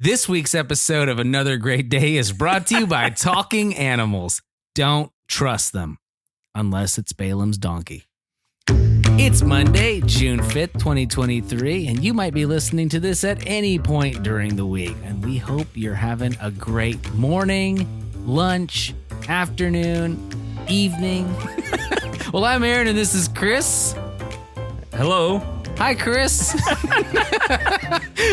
This week's episode of Another Great Day is brought to you by Talking Animals. Don't trust them unless it's Balam's donkey. It's Monday, June 5th, 2023, and you might be listening to this at any point during the week. And we hope you're having a great morning, lunch, afternoon, evening. Well, I'm Aaron, and this is Chris. Hello. Hi, Chris.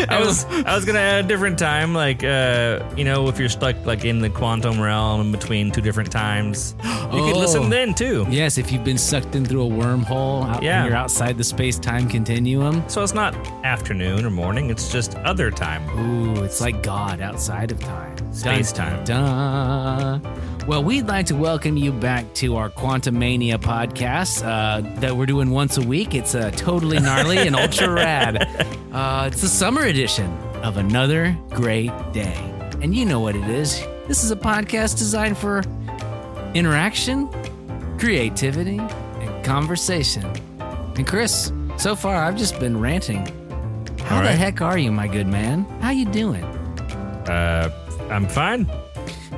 I was gonna add a different time, if you're stuck in the quantum realm in between two different times, you could listen then too. Yes, if you've been sucked in through a wormhole and you're outside the space-time continuum. So it's not afternoon or morning; it's just other time. Ooh, it's like God outside of time, Space time. Well, we'd like to welcome you back to our Quantum Mania podcast that we're doing once a week. It's totally gnarly and ultra rad. It's the summer edition of Another Great Day. And you know what it is. This is a podcast designed for interaction, creativity, and conversation. And Chris, so far I've just been ranting. How the heck are you, my good man? How you doing? I'm fine.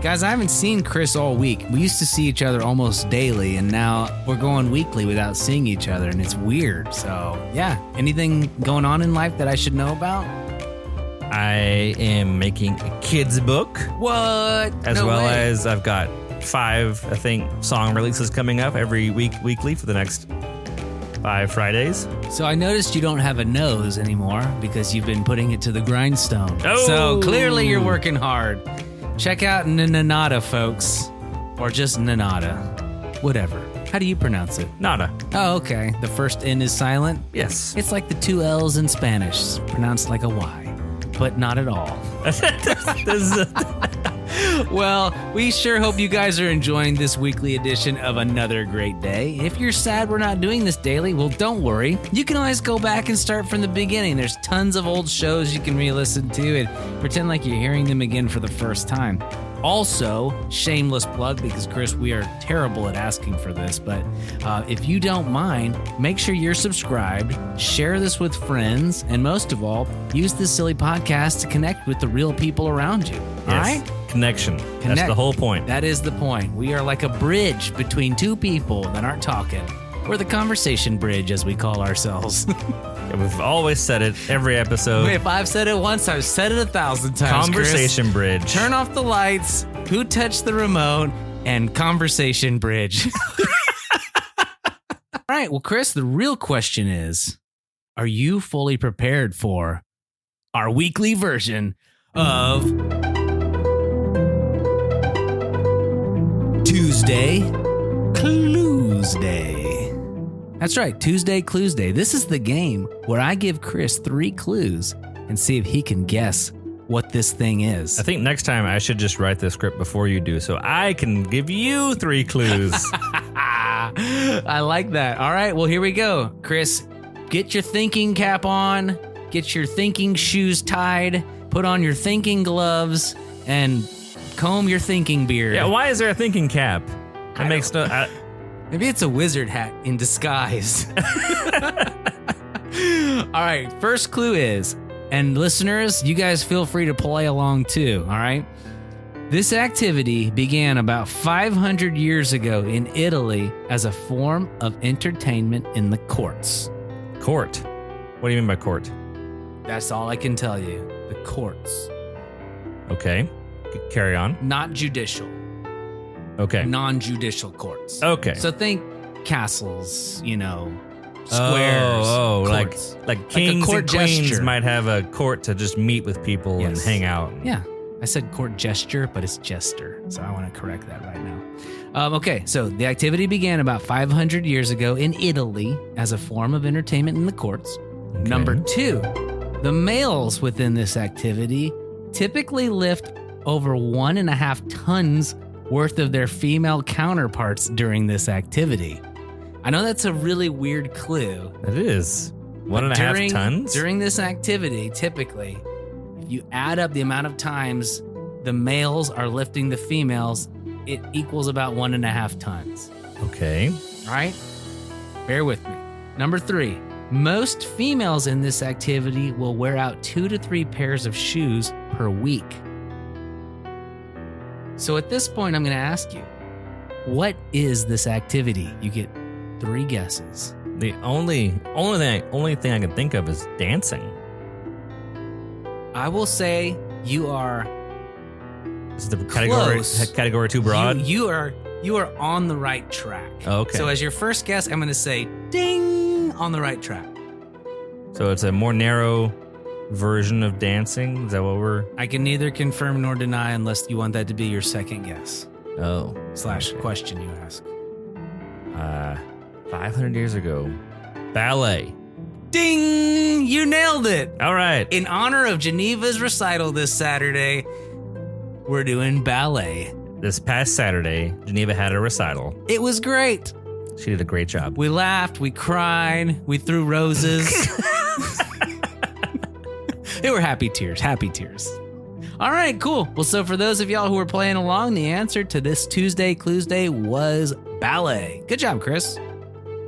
Guys, I haven't seen Chris all week. We used to see each other almost daily, and now we're going weekly without seeing each other, and it's weird. So, yeah. Anything going on in life that I should know about? I am making a kids book. What? As I've got 5, I think, song releases coming up every weekly for the next 5 Fridays. So I noticed you don't have a nose anymore because you've been putting it to the grindstone. Oh. So clearly you're working hard. Check out Nanada, folks. Or just Nanada. Whatever. How do you pronounce it? Nada. Oh, okay. The first N is silent? Yes. It's like the 2 L's in Spanish, pronounced like a Y, but not at all. Well, we sure hope you guys are enjoying this weekly edition of Another Great Day. If you're sad we're not doing this daily, well, don't worry. You can always go back and start from the beginning. There's tons of old shows you can re-listen to and pretend like you're hearing them again for the first time. Also, shameless plug, because Chris, we are terrible at asking for this, but if you don't mind, make sure you're subscribed, share this with friends, and most of all, use this silly podcast to connect with the real people around you. All right? Connection. That's the whole point. That is the point. We are like a bridge between two people that aren't talking. We're the conversation bridge, as we call ourselves. We've always said it every episode. If I've said it once, I've said it 1,000 times. Conversation Chris. bridge. Turn off the lights. Who touched the remote? And conversation bridge. All right. Well, Chris, the real question is, are you fully prepared for our weekly version of Tuesday Clues Day? That's right, Tuesday Clues Day. This is the game where I give Chris 3 clues and see if he can guess what this thing is. I think next time I should just write the script before you do so I can give you 3 clues. I like that. All right, well, here we go. Chris, get your thinking cap on, get your thinking shoes tied, put on your thinking gloves, and comb your thinking beard. Yeah, why is there a thinking cap? That makes no... Maybe it's a wizard hat in disguise. All right, first clue is, and listeners, you guys feel free to play along too, all right? This activity began about 500 years ago in Italy as a form of entertainment in the courts. Court? What do you mean by court? That's all I can tell you. The courts. Okay, carry on. Not judicial. Okay. Non-judicial courts. Okay. So think castles, squares. Courts. like kings court and queens gesture. might have a court to just meet with people and hang out. Yeah. I said court gesture, but it's jester. So I want to correct that right now. Okay, so the activity began about 500 years ago in Italy as a form of entertainment in the courts. Okay. Number 2, the males within this activity typically lift over 1.5 tons worth of their female counterparts during this activity. I know that's a really weird clue. It is. 1.5 tons? During this activity, typically, if you add up the amount of times the males are lifting the females, it equals about 1.5 tons. Okay. All right? Bear with me. Number 3, Most females in this activity will wear out 2 to 3 pairs of shoes per week. So at this point, I'm going to ask you, what is this activity? You get 3 guesses. The only thing I can think of is dancing. I will say you are Is the close. category too broad? You are on the right track. Okay. So as your first guess, I'm going to say ding, on the right track. So it's a more narrow version of dancing? Is that what we're... I can neither confirm nor deny unless you want that to be your second guess. Oh. / question you ask. 500 years ago. Ballet. Ding! You nailed it. All right. In honor of Geneva's recital this Saturday, we're doing ballet. This past Saturday, Geneva had a recital. It was great. She did a great job. We laughed, we cried, we threw roses. They were happy tears. All right, cool. Well, so for those of y'all who are playing along, the answer to this Tuesday Clues Day was ballet. Good job, Chris.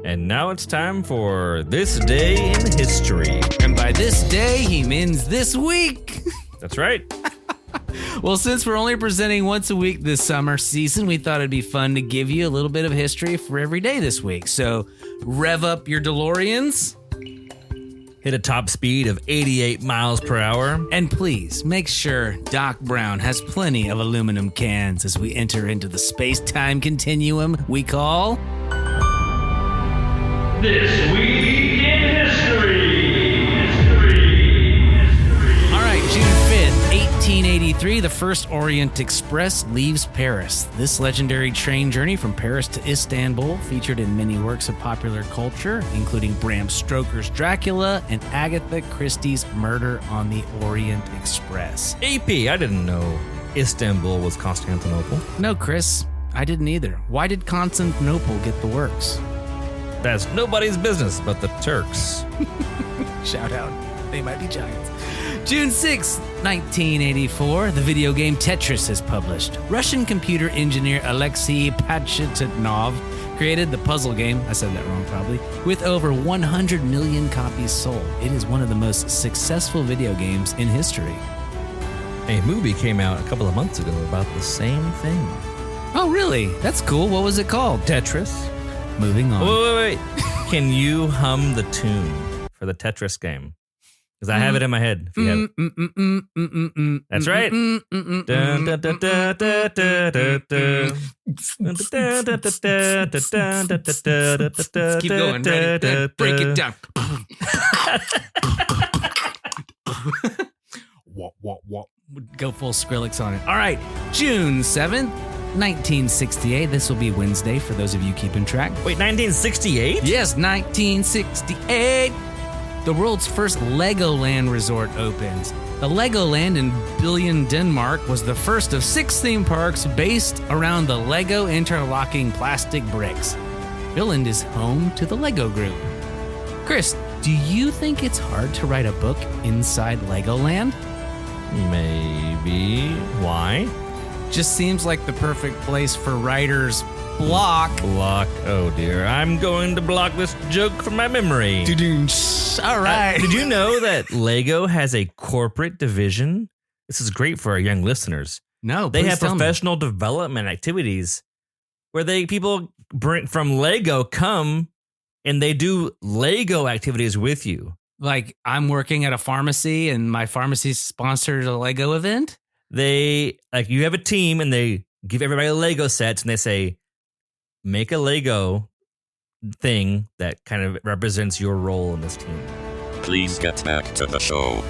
And now it's time for This Day in History. And by this day, he means this week. That's right. Well, since we're only presenting once a week this summer season, we thought it'd be fun to give you a little bit of history for every day this week. So rev up your DeLoreans. Hit a top speed of 88 miles per hour. And please make sure Doc Brown has plenty of aluminum cans as we enter into the space-time continuum we call... This Week in History. All right, June 5th, 1883, the first Orient Express leaves Paris. This legendary train journey from Paris to Istanbul featured in many works of popular culture, including Bram Stoker's Dracula and Agatha Christie's Murder on the Orient Express. AP, I didn't know Istanbul was Constantinople. No, Chris, I didn't either. Why did Constantinople get the works? That's nobody's business but the Turks. Shout out. They might be giants. June 6, 1984, the video game Tetris is published. Russian computer engineer Alexei Pachitnov created the puzzle game, I said that wrong probably, with over 100 million copies sold. It is one of the most successful video games in history. A movie came out a couple of months ago about the same thing. Oh, really? That's cool. What was it called? Tetris. Moving on. Wait. Can you hum the tune for the Tetris game? Because I have it in my head. If you have it. That's right. Keep going. Ready? Break it down. What? Go full Skrillex on it. All right. June 7th, 1968. This will be Wednesday for those of you keeping track. Wait, 1968? Yes, 1968. The world's first Legoland resort opens. The Legoland in Billund, Denmark was the first of 6 theme parks based around the Lego interlocking plastic bricks. Billund is home to the Lego Group. Chris, do you think it's hard to write a book inside Legoland? Maybe. Why? Just seems like the perfect place for writer's block. Oh dear. I'm going to block this joke from my memory. All right. Did you know that Lego has a corporate division? This is great for our young listeners. No, They please have tell me. professional development activities where people bring from Lego come and they do Lego activities with you. Like I'm working at a pharmacy and my pharmacy sponsored a Lego event? You have a team and they give everybody Lego sets and they say, make a Lego thing that kind of represents your role in this team. Please get back to the show.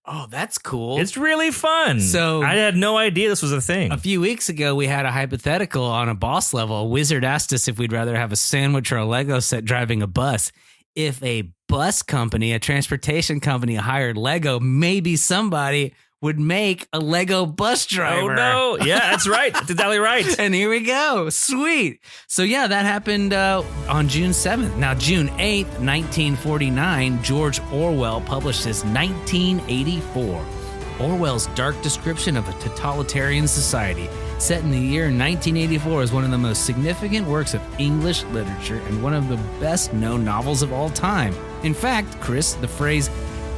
Oh, that's cool. It's really fun. So- I had no idea this was a thing. A few weeks ago, we had a hypothetical on a boss level. A wizard asked us if we'd rather have a sandwich or a Lego set driving a bus. If a bus company, a transportation company hired Lego, maybe somebody would make a Lego bus driver. Oh, no. Yeah, that's right. That's exactly right. And here we go. Sweet. So, yeah, that happened on June 7th. Now, June 8th, 1949, George Orwell published his 1984. Orwell's dark description of a totalitarian society set in the year 1984 is one of the most significant works of English literature and one of the best-known novels of all time. In fact, Chris, the phrase,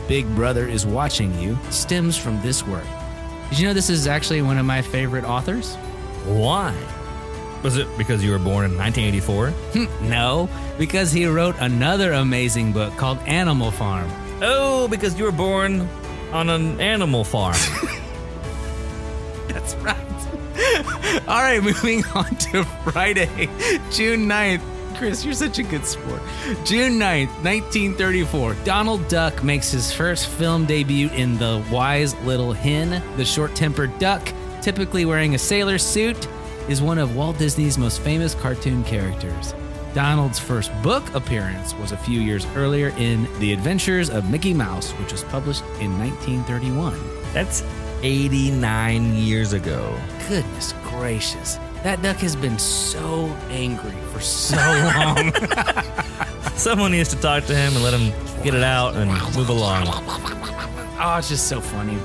"Big Brother is watching you," stems from this work. Did you know this is actually one of my favorite authors? Why? Was it because you were born in 1984? No, because he wrote another amazing book called Animal Farm. Oh, because you were born on an animal farm. That's right. All right, moving on to Friday, June 9th. Chris, you're such a good sport. June 9th, 1934, Donald Duck makes his first film debut in The Wise Little Hen. The short-tempered duck, typically wearing a sailor suit, is one of Walt Disney's most famous cartoon characters. Donald's first book appearance was a few years earlier in The Adventures of Mickey Mouse, which was published in 1931. That's 89 years ago. Goodness gracious. That duck has been so angry for so long. Someone needs to talk to him and let him get it out and move along. Oh, it's just so funny.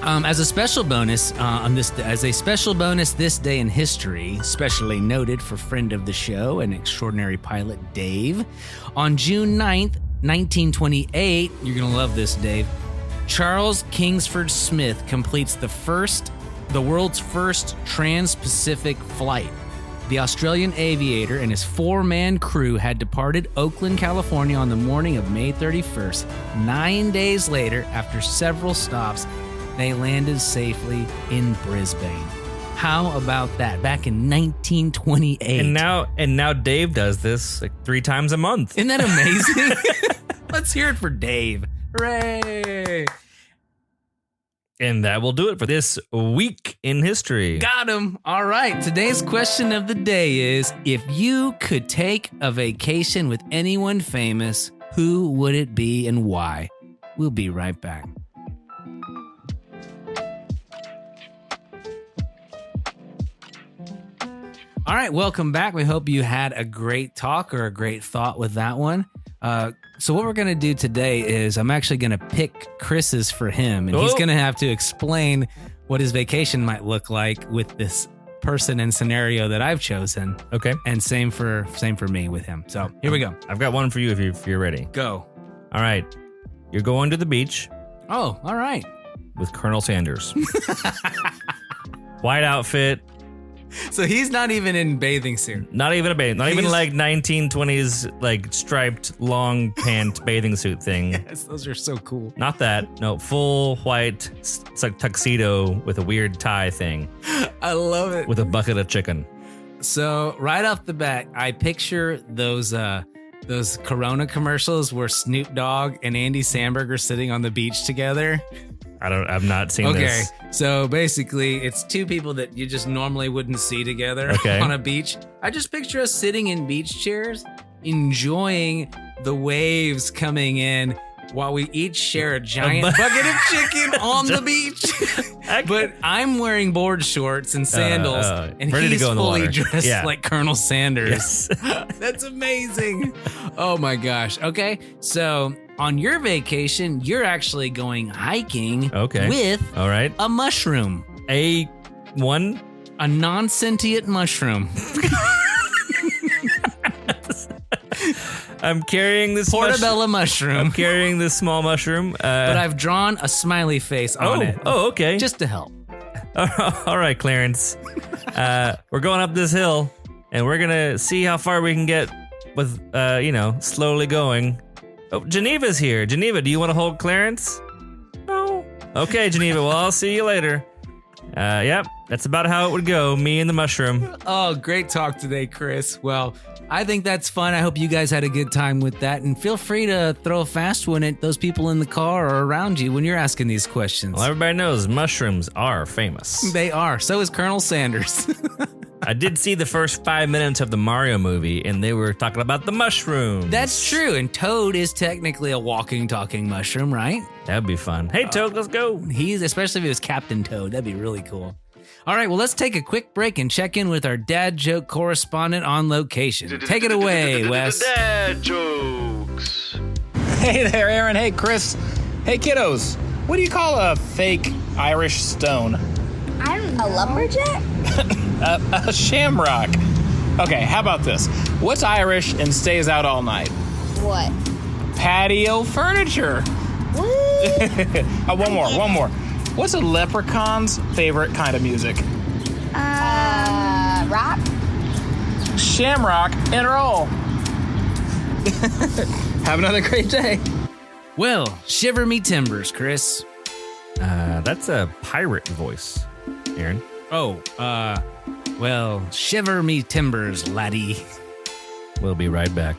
As a special bonus this day in history, specially noted for friend of the show and extraordinary pilot Dave, on June 9th, 1928, you're going to love this, Dave, Charles Kingsford Smith completes the world's first trans-Pacific flight. The Australian aviator and his 4-man crew had departed Oakland, California on the morning of May 31st. 9 days later, after several stops, they landed safely in Brisbane. How about that? Back in 1928. And now Dave does this like 3 times a month. Isn't that amazing? Let's hear it for Dave. Hooray! And that will do it for this week in history. Got him. All right. Today's question of the day is, if you could take a vacation with anyone famous, who would it be and why? We'll be right back. All right, welcome back. We hope you had a great talk or a great thought with that one. So what we're going to do today is I'm actually going to pick Chris's for him, and he's going to have to explain what his vacation might look like with this person and scenario that I've chosen. Okay. And same for me with him. So here we go. I've got one for you if you're ready. Go. All right. You're going to the beach Oh, all right. with Colonel Sanders. White outfit. So he's not even in bathing suit. Not even a bathing. Not even like 1920s like striped long pant bathing suit thing. Yes, those are so cool. Not that. No, full white tuxedo with a weird tie thing. I love it. With a bucket of chicken. So right off the bat, I picture those Corona commercials where Snoop Dogg and Andy Samberg are sitting on the beach together. I've not seen this. Okay, so basically, it's two people that you just normally wouldn't see together on a beach. I just picture us sitting in beach chairs, enjoying the waves coming in while we each share a giant bucket of chicken on the beach. But I'm wearing board shorts and sandals, and he's fully dressed like Colonel Sanders. Yes. That's amazing. Oh my gosh. Okay, so on your vacation, you're actually going hiking with a mushroom. A non-sentient mushroom. I'm carrying this portobello mushroom. I'm carrying this small mushroom. But I've drawn a smiley face on it. Oh, okay. Just to help. All right, Clarence. We're going up this hill, and we're going to see how far we can get with, slowly going. Oh, Geneva's here. Geneva, do you want to hold Clarence? No. Okay, Geneva. Well, I'll see you later. Yep, that's about how it would go. Me and the mushroom. Oh, great talk today, Chris. Well, I think that's fun. I hope you guys had a good time with that. And feel free to throw a fast one at those people in the car or around you when you're asking these questions. Well, everybody knows mushrooms are famous. They are. So is Colonel Sanders. I did see the first 5 minutes of the Mario movie, and they were talking about the mushrooms. That's true. And Toad is technically a walking, talking mushroom, right? That'd be fun. Hey, Toad, let's go. Especially if he was Captain Toad. That'd be really cool. All right, well, let's take a quick break and check in with our dad joke correspondent on location. Take it away, Wes. Dad jokes. Hey there, Aaron. Hey, Chris. Hey, kiddos. What do you call a fake Irish stone? I don't know. A lumberjack? A shamrock. Okay, how about this? What's Irish and stays out all night? What? Patio furniture. What? One more. What's a leprechaun's favorite kind of music? Rock? Shamrock and roll. Have another great day. Well, shiver me timbers, Chris. That's a pirate voice, Aaron. Oh, well, shiver me timbers, laddie. We'll be right back.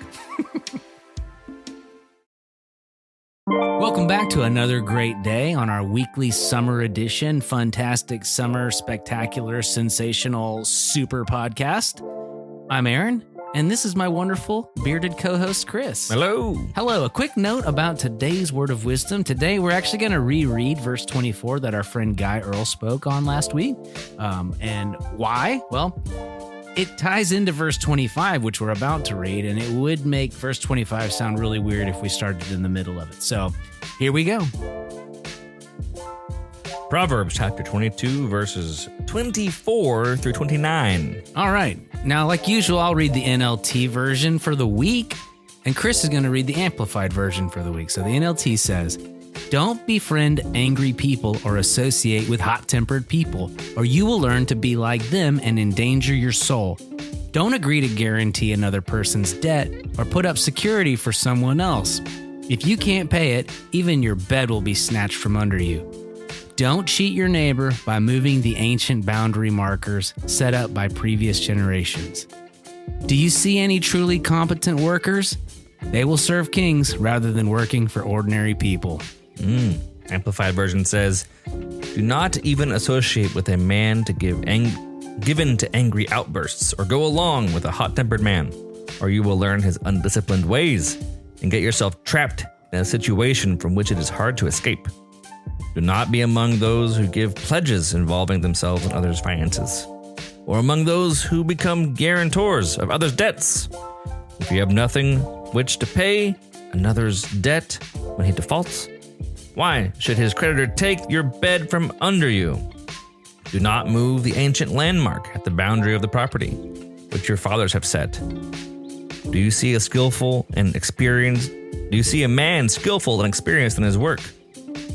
Welcome back to another great day on our weekly summer edition, fantastic summer, spectacular, sensational, super podcast. I'm Aaron, and this is my wonderful bearded co-host, Chris. Hello. Hello. A quick note about today's word of wisdom. Today, we're actually going to reread verse 24 that our friend Guy Earl spoke on last week. And why? Well, it ties into verse 25, which we're about to read, and it would make verse 25 sound really weird if we started in the middle of it. So here we go. Proverbs chapter 22, verses 24 through 29. All right. Now, like usual, I'll read the NLT version for the week, and Chris is going to read the amplified version for the week. So the NLT says, "Don't befriend angry people or associate with hot-tempered people, or you will learn to be like them and endanger your soul. Don't agree to guarantee another person's debt or put up security for someone else. If you can't pay it, even your bed will be snatched from under you. Don't cheat your neighbor by moving the ancient boundary markers set up by previous generations. Do you see any truly competent workers? They will serve kings rather than working for ordinary people." Amplified version says, "Do not even associate with a man to given to angry outbursts, or go along with a hot-tempered man, or you will learn his undisciplined ways and get yourself trapped in a situation from which it is hard to escape. Do not be among those who give pledges involving themselves and others' finances, or among those who become guarantors of others' debts. If you have nothing which to pay another's debt when he defaults, why should his creditor take your bed from under you? Do not move the ancient landmark at the boundary of the property, which your fathers have set. Do you see a man skillful and experienced in his work?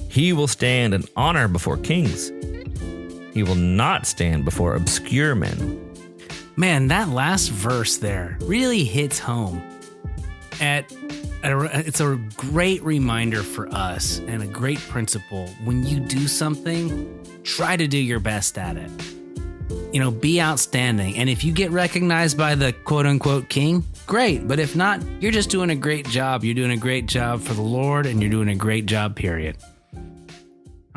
He will stand in honor before kings. He will not stand before obscure men." Man, that last verse there really hits home. It's a great reminder for us and a great principle. When you do something, try to do your best at it. Be outstanding. And if you get recognized by the quote unquote king, great. But if not, you're just doing a great job. You're doing a great job for the Lord, and you're doing a great job, period.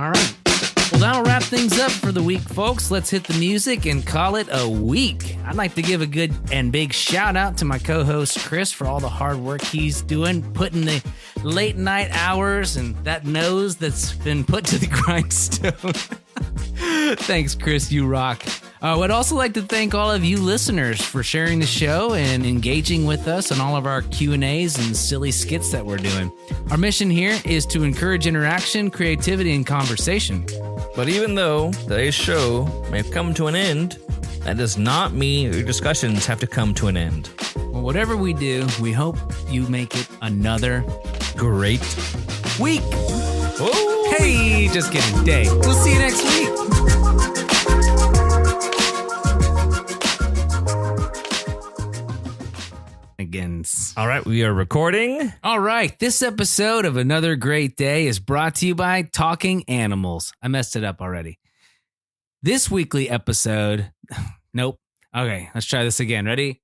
All right. Well, that'll wrap things up for the week, folks. Let's hit the music and call it a week. I'd like to give a good and big shout out to my co-host, Chris, for all the hard work he's doing, putting the late night hours and that nose that's been put to the grindstone. Thanks, Chris. You rock. I would also like to thank all of you listeners for sharing the show and engaging with us on all of our Q&As and silly skits that we're doing. Our mission here is to encourage interaction, creativity, and conversation. But even though today's show may have come to an end, that does not mean your discussions have to come to an end. Well, whatever we do, we hope you make it another Great week. Oh, Hey, just kidding. Day. We'll see you next week. Again. All right, we are recording. All right, this episode of Another Great Day is brought to you by Talking Animals. I messed it up already. This weekly episode... Nope. Okay, let's try this again. Ready?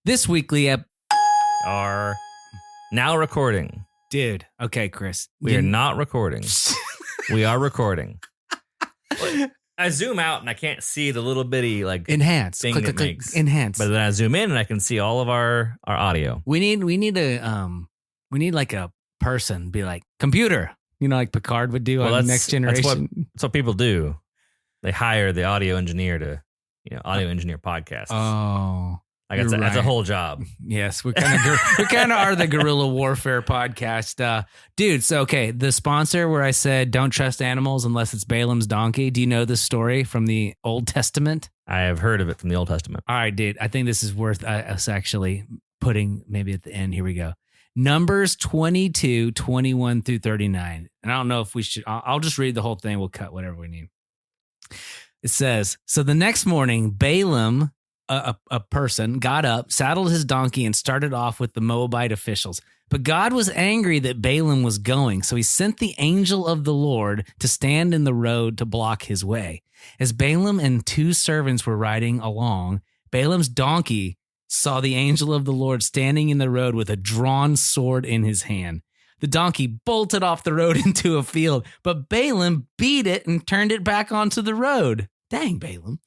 This weekly Are now recording. Dude, okay, Chris. We are not recording. We are recording. I zoom out and I can't see the little bitty Enhance. thing Click, it click, click. makes. Enhance. But then I zoom in and I can see all of our audio. We need like a person be like, computer, like Picard would do on Next Generation. That's what people do. They hire the audio engineer to, audio engineer podcasts. Oh. Like You're that's a right. whole job. Yes, we kind of are the guerrilla warfare podcast, dude. So okay, the sponsor where I said don't trust animals unless it's Balaam's donkey. Do you know this story from the Old Testament? I have heard of it from the Old Testament. All right, dude. I think this is worth us actually putting maybe at the end. Here we go. Numbers 22, 21 through 39. And I don't know if we should. I'll just read the whole thing. We'll cut whatever we need. It says, so the next morning, Balaam, a person, got up, saddled his donkey, and started off with the Moabite officials. But God was angry that Balaam was going, so he sent the angel of the Lord to stand in the road to block his way. As Balaam and 2 servants were riding along, Balaam's donkey saw the angel of the Lord standing in the road with a drawn sword in his hand. The donkey bolted off the road into a field, but Balaam beat it and turned it back onto the road. Dang, Balaam.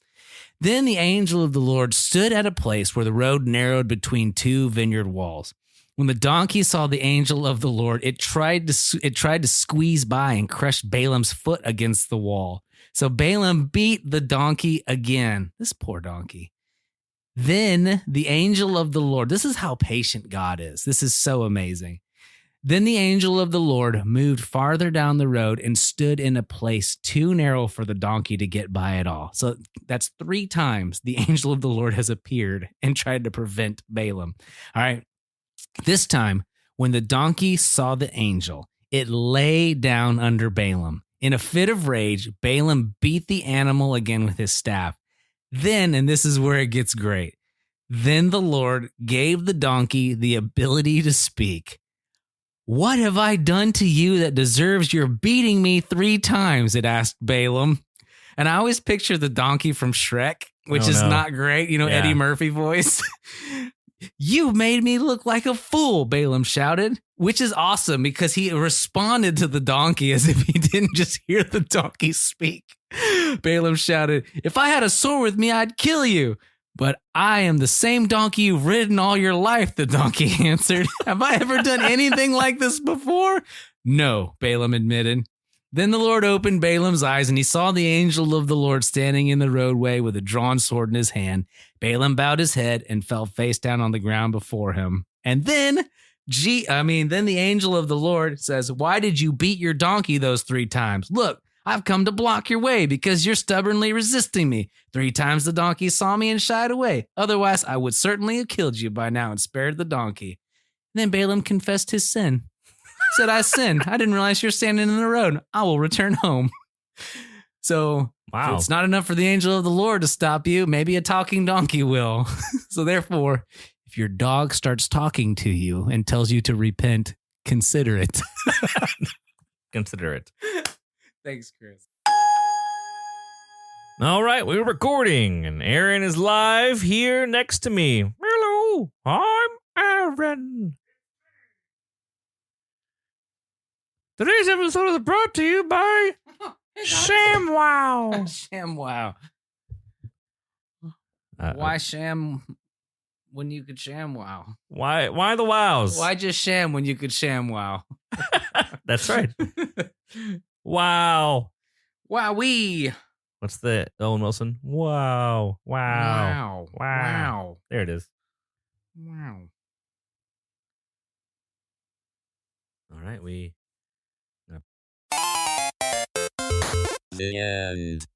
Then the angel of the Lord stood at a place where the road narrowed between 2 vineyard walls. When the donkey saw the angel of the Lord, it tried to squeeze by and crush Balaam's foot against the wall. So Balaam beat the donkey again. This poor donkey. Then the angel of the Lord, this is how patient God is. This is so amazing. Then the angel of the Lord moved farther down the road and stood in a place too narrow for the donkey to get by at all. So that's 3 times the angel of the Lord has appeared and tried to prevent Balaam. All right. This time, when the donkey saw the angel, it lay down under Balaam. In a fit of rage, Balaam beat the animal again with his staff. Then, and this is where it gets great, then the Lord gave the donkey the ability to speak. What have I done to you that deserves your beating me 3 times? It asked Balaam. And I always picture the donkey from Shrek, which is not great. You know, Yeah. Eddie Murphy voice. You made me look like a fool, Balaam shouted, which is awesome because he responded to the donkey as if he didn't just hear the donkey speak. Balaam shouted, if I had a sword with me, I'd kill you. But I am the same donkey you've ridden all your life, the donkey answered. Have I ever done anything like this before? No, Balaam admitted. Then the Lord opened Balaam's eyes, and he saw the angel of the Lord standing in the roadway with a drawn sword in his hand. Balaam bowed his head and fell face down on the ground before him. And then the angel of the Lord says, why did you beat your donkey those 3 times? Look, I've come to block your way because you're stubbornly resisting me. 3 times the donkey saw me and shied away. Otherwise, I would certainly have killed you by now and spared the donkey. Then Balaam confessed his sin. Said, I sinned. I didn't realize you're standing in the road. I will return home. So Wow. if it's not enough for the angel of the Lord to stop you, maybe a talking donkey will. So therefore, if your dog starts talking to you and tells you to repent, consider it. Consider it. Thanks, Chris. All right, we're recording, and Aaron is live here next to me. Hello, I'm Aaron. Today's episode is brought to you by ShamWow. ShamWow. Why sham when you could ShamWow? Why the wows? Why just sham when you could ShamWow? That's right. Wow. Wowee. What's the Owen Wilson? Wow. Wow. Wow. Wow. Wow. There it is. Wow. All right, The end.